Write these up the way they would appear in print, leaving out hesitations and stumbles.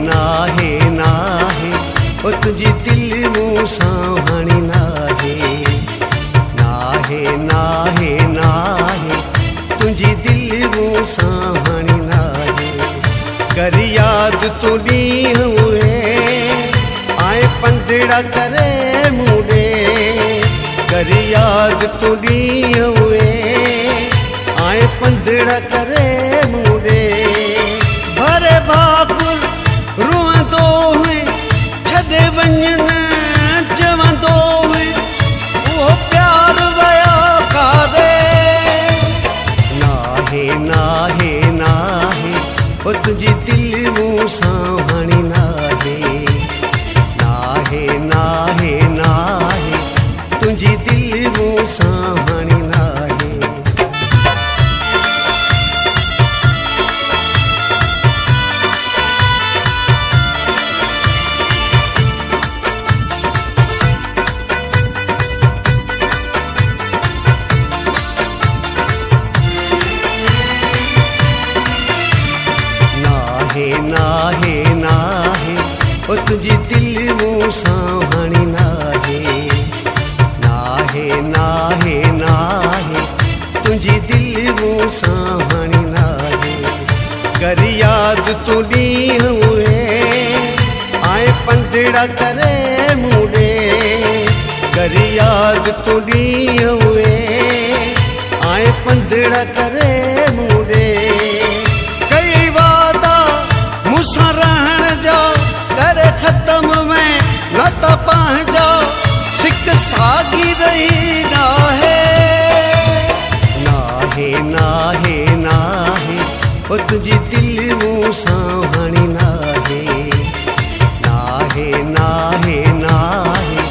नाहे नाहे ओ तुझी दिल मूं सावणी नाहे नाहे नाहे नाहे तुझी दिल मूं सावणी नाहे कर याद तू ॾींहं उहे आए पंधड़ा करे मूंॾे कर याद तू ॾींहं उहे आए पंधड़ा करे मूंॾे भरे भाकुर रुअंदो हुए छॾे वञण चवंदो हुए उहो प्यार वया कारे नाहे नाहे नाहे ओ तुझी दिल मूं सावणी नाहे नाहे नाहे नाहे तुझी दिल मूं सावणी नाहे नाहे नाहे ओ तुझी दिल मूं सावणी नाहे नाहे नाहे नाहे तुझी दिल मूं सावणी नाहे कर याद तू ॾींहं उहे आए पंधड़ा करे मूंॾे कर याद तू ॾींहं उहे आए पंधड़ा करे मूंॾे मूंसां रहण जा कर ख़त्म में न त पंहिंजा सिक साॻी रही नाहे नाहे नाहे नाहे ओ तुझी दिल मूं सावणी नाहे नाहे नाहे नाहे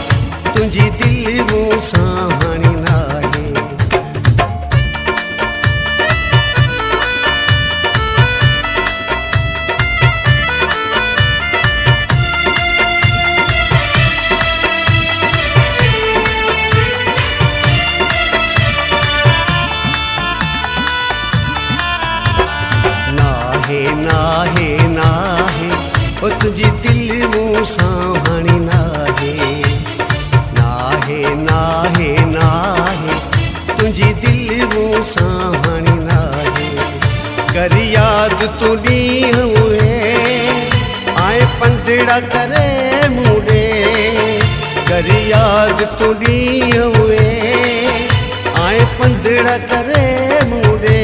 तुझी दिल मूं सावणी नाहे नाहे नाहे ओ तुझी दिल मूं सावणी नाहे नाहे नाहे नाहे तुझी दिल मूं सावणी नाहे कर याद तू ॾींहं उहे आए पंधड़ा करे मूंॾे कर याद तू ॾींहं उहे आए पंधड़ा करे मूंॾे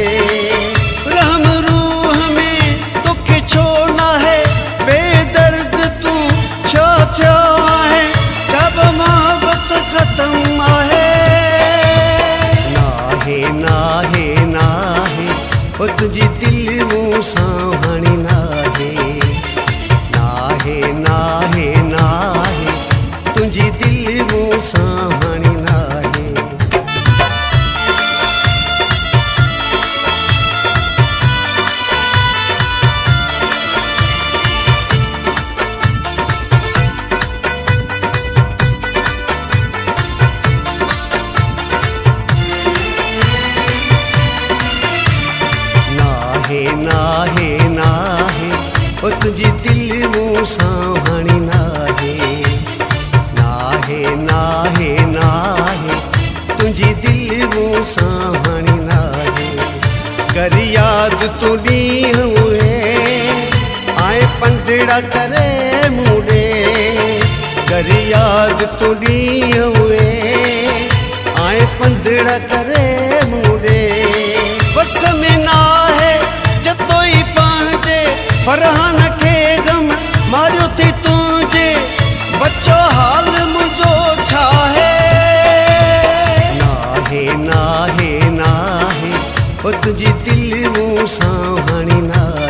नाहे नाहे ओ तुझी दिल मूं सावणी नाहे नाहे नाहे नाहे तुझी दिल मूं सावणी नाहे नाहे नाहे ओ तुझी दिल मूं सावणी नाहे नाहे नाहे नाहे तुझी दिल मूं सावणी नाहे कर याद तू ॾींहं उहे आए पंधड़ा करे मूंॾे कर याद तू ॾींहं उहे आए पंधड़ा करे मूंॾे बस में नाहे जतोई पंहिंजे फरहान खे गम मारियो थी तुंहिंजे बच्चो हाल मुंहिंजो छा है नाहे नाहे नाहे ओ तुझी दिल मूं सावणी नाहे